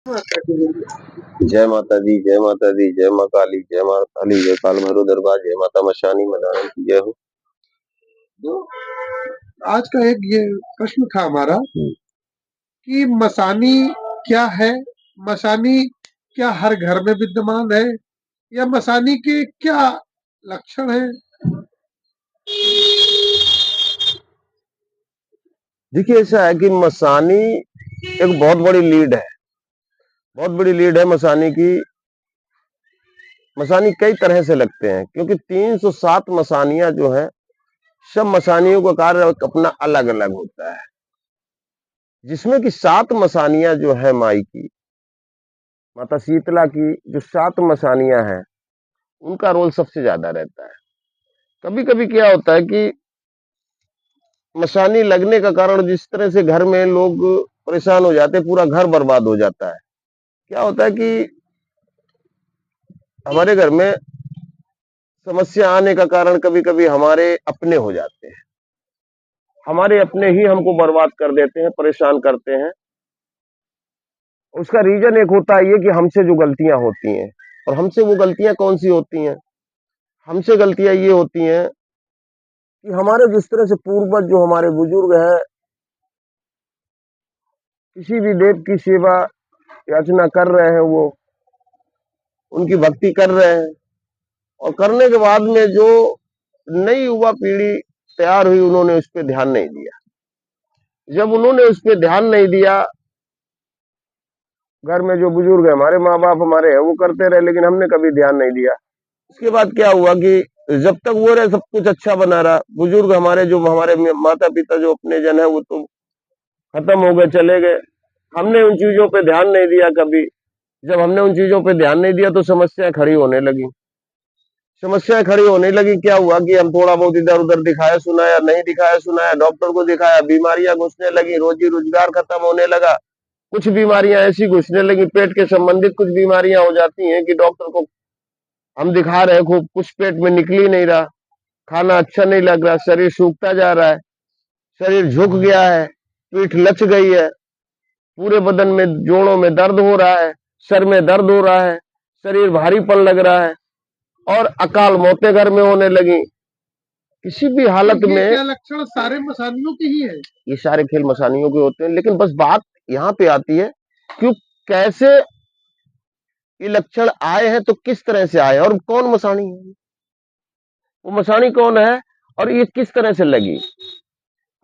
जय माता दी, जय माता दी, जय माँ काली, जय माँ काली, जय काल भैरव दरबार, जय माता मशानी मदान की जय हो। तो आज का एक ये प्रश्न था हमारा कि मसानी क्या है? मसानी क्या हर घर में विद्यमान है या मसानी के क्या लक्षण है? देखिए, ऐसा है कि मसानी एक बहुत बड़ी लीड है, बहुत बड़ी लीड है मसानी की। मसानी कई तरह से लगते हैं क्योंकि 307 मसानियां जो है, सब मसानियों का कार्य अपना अलग अलग होता है, जिसमें कि 7 मसानियां जो है माई की, माता शीतला की जो 7 मसानियां हैं, उनका रोल सबसे ज्यादा रहता है। कभी कभी क्या होता है कि मशानी लगने का कारण जिस तरह से घर में लोग परेशान हो जाते हैं, पूरा घर बर्बाद हो जाता है। क्या होता है कि हमारे घर में समस्या आने का कारण कभी कभी हमारे अपने हो जाते हैं, हमारे अपने ही हमको बर्बाद कर देते हैं, परेशान करते हैं। उसका रीजन एक होता है ये कि हमसे जो गलतियां होती हैं, और हमसे वो गलतियां कौन सी होती हैं? हमसे गलतियां ये होती हैं कि हमारे जिस तरह से पूर्वज जो हमारे बुजुर्ग हैं, किसी भी देव की सेवा याचना कर रहे हैं, वो उनकी भक्ति कर रहे हैं, और करने के बाद में जो नई युवा पीढ़ी तैयार हुई, उन्होंने उस पर ध्यान नहीं दिया। जब उन्होंने उस पर ध्यान नहीं दिया, घर में जो बुजुर्ग है, हमारे माँ बाप हमारे हैं, वो करते रहे, लेकिन हमने कभी ध्यान नहीं दिया। उसके बाद क्या हुआ कि जब तक वो रहे सब कुछ अच्छा बना रहा। बुजुर्ग हमारे, जो हमारे माता पिता जो अपने जन है, वो तो खत्म हो गए, चले गए। हमने उन चीजों पे ध्यान नहीं दिया कभी। जब हमने उन चीजों पे ध्यान नहीं दिया तो समस्याएं खड़ी होने लगी। समस्याएं खड़ी होने लगी, क्या हुआ कि हम थोड़ा बहुत इधर उधर दिखाया सुनाया, नहीं दिखाया सुनाया, डॉक्टर को दिखाया, बीमारियां घुसने लगी, रोजी रोजगार खत्म होने लगा। कुछ बीमारियां ऐसी घुसने लगी, पेट के संबंधित कुछ बीमारियां हो जाती हैं कि डॉक्टर को हम दिखा रहे हैं, खूब कुछ पेट में निकल ही नहीं रहा, खाना अच्छा नहीं लग रहा, शरीर सूखता जा रहा है, शरीर झुक गया है, पीठ लच गई है, पूरे बदन में जोड़ों में दर्द हो रहा है, सर में दर्द हो रहा है, शरीर भारीपन लग रहा है, और अकाल मौतें घर में होने लगी। किसी भी हालत ये में क्या लक्षण सारे मसानियों के ही है? ये सारे खेल मसानियों के होते हैं, लेकिन बस बात यहाँ पे आती है क्यों, कैसे ये लक्षण आए हैं, तो किस तरह से आए और कौन मसानी है, वो मसानी कौन है, और ये किस तरह से लगी।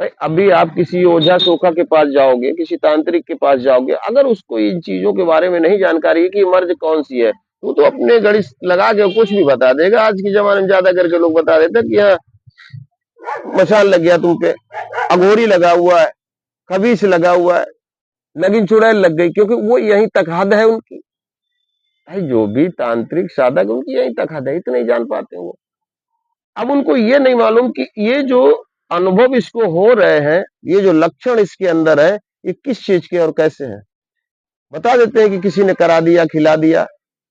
भाई, अभी आप किसी ओझा सोखा के पास जाओगे, किसी तांत्रिक के पास जाओगे, अगर उसको इन चीजों के बारे में नहीं जानकारी है कि मर्ज कौन सी है, तो अपने घड़ी लगा के कुछ भी बता देगा। आज के जमाने में ज्यादा करके लोग बता देते हैं कि हाँ, मशाल लग गया तुम पे, अघोरी लगा हुआ है, खबीस लगा हुआ है, नगिन चुड़ैल लग गई, क्योंकि वो यहीं तक हद है उनकी। भाई, जो भी तांत्रिक साधक, उनकी यहीं तक हद है, इतना ही जान पाते हैं वो। अब उनको ये नहीं मालूम कि ये जो अनुभव इसको हो रहे हैं, ये जो लक्षण इसके अंदर है, ये किस चीज के और कैसे हैं। बता देते हैं कि किसी ने करा दिया, खिला दिया,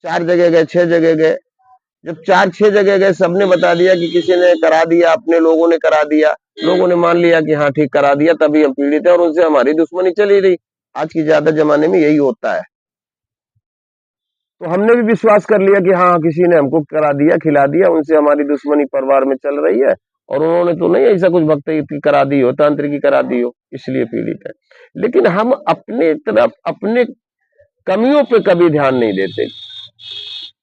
4 जगह गए, 6 जगह गए। जब 4-6 जगह गए, सबने बता दिया कि किसी ने करा दिया, अपने लोगों ने करा दिया, लोगों ने मान लिया कि हाँ ठीक करा दिया, तभी हम पीड़ित है, और उनसे हमारी दुश्मनी चली रही। आज की ज्यादा जमाने में यही होता है। तो हमने भी विश्वास कर लिया कि हाँ, किसी ने हमको करा दिया, खिला दिया, उनसे हमारी दुश्मनी परिवार में चल रही है, और उन्होंने तो नहीं ऐसा कुछ भक्ति की करा दी हो, तांत्रिक की करा दी हो, इसलिए पीड़ित है। लेकिन हम अपने तरफ अपने कमियों पे कभी ध्यान नहीं देते।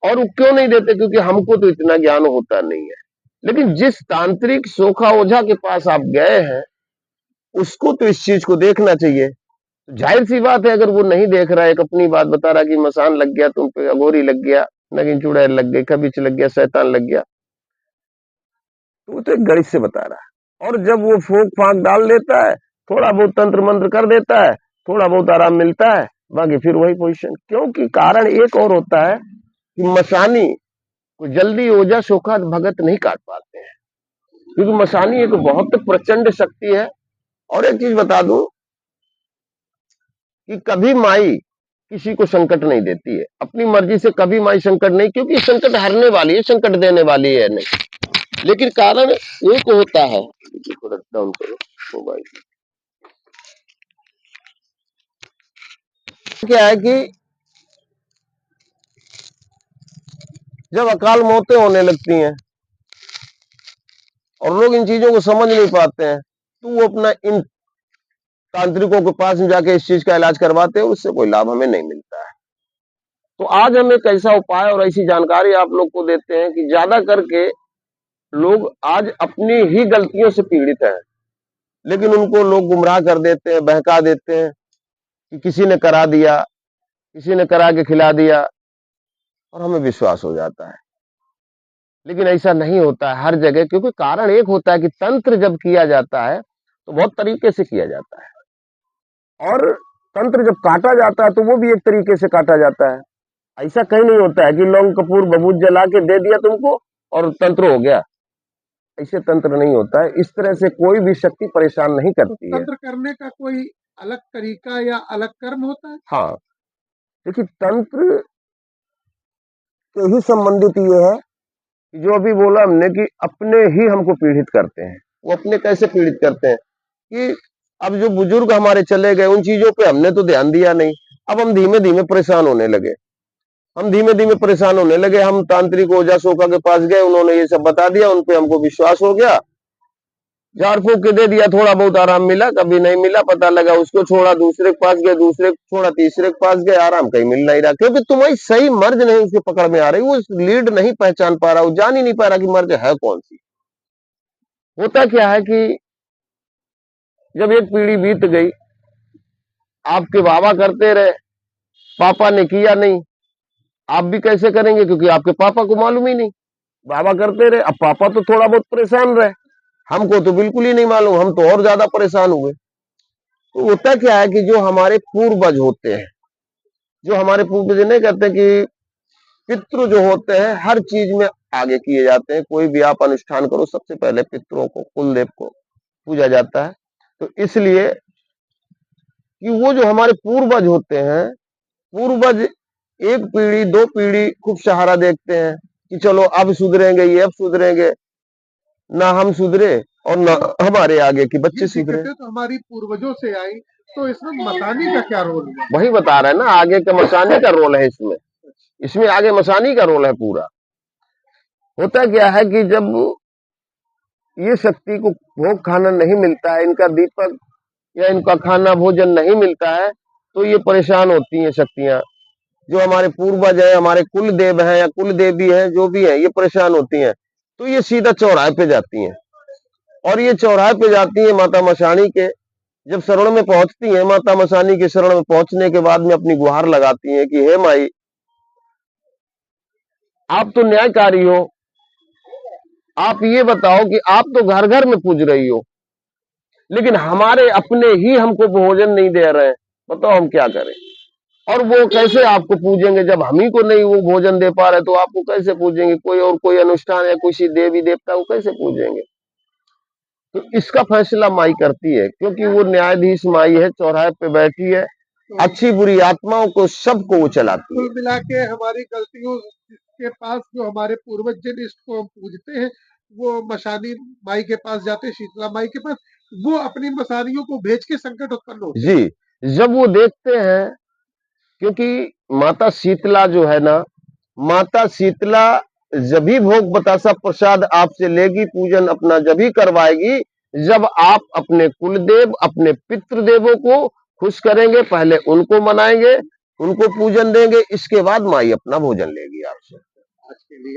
और वो क्यों नहीं देते? क्योंकि हमको तो इतना ज्ञान होता नहीं है। लेकिन जिस तांत्रिक सोखा ओझा के पास आप गए हैं, उसको तो इस चीज को देखना चाहिए। जाहिर सी बात है, अगर वो नहीं देख रहा है, एक अपनी बात बता रहा कि मसान लग गया तुम पे, अघोरी लग गया, नगिन चुड़ैल लग गई, कबिच लग गया, शैतान लग गया, तो वो तो एक गणित से बता रहा है। और जब वो फूंक फांक डाल देता है, थोड़ा बहुत तंत्र मंत्र कर देता है, थोड़ा बहुत आराम मिलता है, बाकी फिर वही पोजीशन। क्योंकि कारण एक और होता है कि मसानी को जल्दी ओझा सोखा भगत नहीं काट पाते हैं, क्योंकि मसानी एक बहुत प्रचंड शक्ति है। और एक चीज बता दूं कि कभी माई किसी को संकट नहीं देती है, अपनी मर्जी से कभी माई संकट नहीं, क्योंकि संकट हरने वाली है, संकट देने वाली है नहीं। लेकिन कारण एक होता है, थोड़ा डाउन करो मोबाइल। क्या है कि जब अकाल मौतें होने लगती हैं और लोग इन चीजों को समझ नहीं पाते हैं, तो वो अपना इन तांत्रिकों के पास में जाके इस चीज का इलाज करवाते हैं, उससे कोई लाभ हमें नहीं मिलता है। तो आज हम एक ऐसा उपाय और ऐसी जानकारी आप लोग को देते हैं कि ज्यादा करके लोग आज अपनी ही गलतियों से पीड़ित हैं, लेकिन उनको लोग गुमराह कर देते हैं, बहका देते हैं कि किसी ने करा दिया, किसी ने करा के खिला दिया, और हमें विश्वास हो जाता है। लेकिन ऐसा नहीं होता है हर जगह, क्योंकि कारण एक होता है कि तंत्र जब किया जाता है तो बहुत तरीके से किया जाता है, और तंत्र जब काटा जाता है तो वो भी एक तरीके से काटा जाता है। ऐसा कहीं नहीं होता है कि लौंग कपूर बबूत जला के दे दिया तुमको और तंत्र हो गया। ऐसे तंत्र नहीं होता है, इस तरह से कोई भी शक्ति परेशान नहीं तो करती है। तंत्र करने का कोई अलग तरीका या अलग कर्म होता है? हाँ, देखिए तंत्र के ही संबंधित ये है कि जो अभी बोला हमने कि अपने ही हमको पीड़ित करते हैं। वो अपने कैसे पीड़ित करते हैं कि अब जो बुजुर्ग हमारे चले गए, उन चीजों पे हमने तो ध्यान दिया नहीं, अब हम धीमे धीमे परेशान होने लगे। हम तांत्रिक ओझा सोखा के पास गए, उन्होंने ये सब बता दिया, उन पे हमको विश्वास हो गया, झाड़ फूक के दे दिया, थोड़ा बहुत आराम मिला, कभी नहीं मिला, पता लगा उसको छोड़ा, दूसरे के पास गए, दूसरे को छोड़ा, तीसरे के पास गए, आराम कहीं मिल नहीं रहा, क्योंकि तुम्हारी सही मर्ज नहीं उसके पकड़ में आ रही, वो लीड नहीं पहचान पा रहा, वो जान ही नहीं पा रहा कि मर्ज है कौन सी। होता क्या है कि जब एक पीढ़ी बीत गई, आपके बाबा करते रहे, पापा ने किया नहीं, आप भी कैसे करेंगे, क्योंकि आपके पापा को मालूम ही नहीं। बाबा करते रहे, अब पापा तो थोड़ा बहुत परेशान रहे, हमको तो बिल्कुल ही नहीं मालूम, हम तो और ज्यादा परेशान हुए। तो होता क्या है कि जो हमारे पूर्वज होते हैं, जो हमारे पूर्वज नहीं कहते कि पितृ जो होते हैं हर चीज में आगे किए जाते हैं। कोई भी आप अनुष्ठान करो, सबसे पहले पितरों को, कुलदेव को पूजा जाता है। तो इसलिए कि वो जो हमारे पूर्वज होते हैं, पूर्वज एक पीढ़ी दो पीढ़ी खूब सहारा देखते हैं कि चलो अब सुधरेंगे, ये अब सुधरेंगे, ना हम सुधरे और ना हमारे आगे के बच्चे सुधरे। तो हमारी पूर्वजों से आई, तो इसमें मसानी का क्या रोल है? वही बता रहे हैं ना, आगे का मसानी का रोल है इसमें, इसमें आगे मसानी का रोल है पूरा। होता क्या है कि जब ये शक्ति को भोग खाना नहीं मिलता है, इनका दीपक या इनका खाना भोजन नहीं मिलता है, तो ये परेशान होती हैं शक्तियां। जो हमारे पूर्वज हैं, हमारे कुल देव हैं या कुल देवी हैं, जो भी हैं, ये परेशान होती हैं, तो ये सीधा चौराहे पे जाती हैं। और ये चौराहे पे जाती हैं माता मशानी के, जब शरण में पहुंचती हैं, माता मशानी के शरण में पहुंचने के बाद में अपनी गुहार लगाती हैं कि हे माई, आप तो न्यायकारी हो, आप ये बताओ कि आप तो घर घर में पूज रही हो, लेकिन हमारे अपने ही हमको भोजन नहीं दे रहे हैं, बताओ हम क्या करें। और वो कैसे आपको पूजेंगे जब हम ही को नहीं वो भोजन दे पा रहे, तो आपको कैसे पूजेंगे। कोई और कोई अनुष्ठान या किसी देवी देवता को कैसे पूजेंगे। तो इसका फैसला माई करती है, क्योंकि वो न्यायाधीश माई है, चौराहे पे बैठी है, अच्छी बुरी आत्माओं को सबको वो चलाती है। कुल मिला के हमारी गलतियों के पास जो हमारे पूर्वज जिन इसको हम पूजते हैं, वो मशानी माई के पास जाते, शीतला माई के पास, वो अपनी मसानियों को भेज के संकट उत्पन्न होते हैं। जी, जब वो देखते हैं, क्योंकि माता शीतला जो है ना, माता शीतला जभी भोग बतासा प्रसाद आपसे लेगी, पूजन अपना जभी करवाएगी, जब आप अपने कुलदेव, अपने पितृदेवों को खुश करेंगे, पहले उनको मनाएंगे, उनको पूजन देंगे, इसके बाद माई अपना भोजन लेगी आपसे। आज के लिए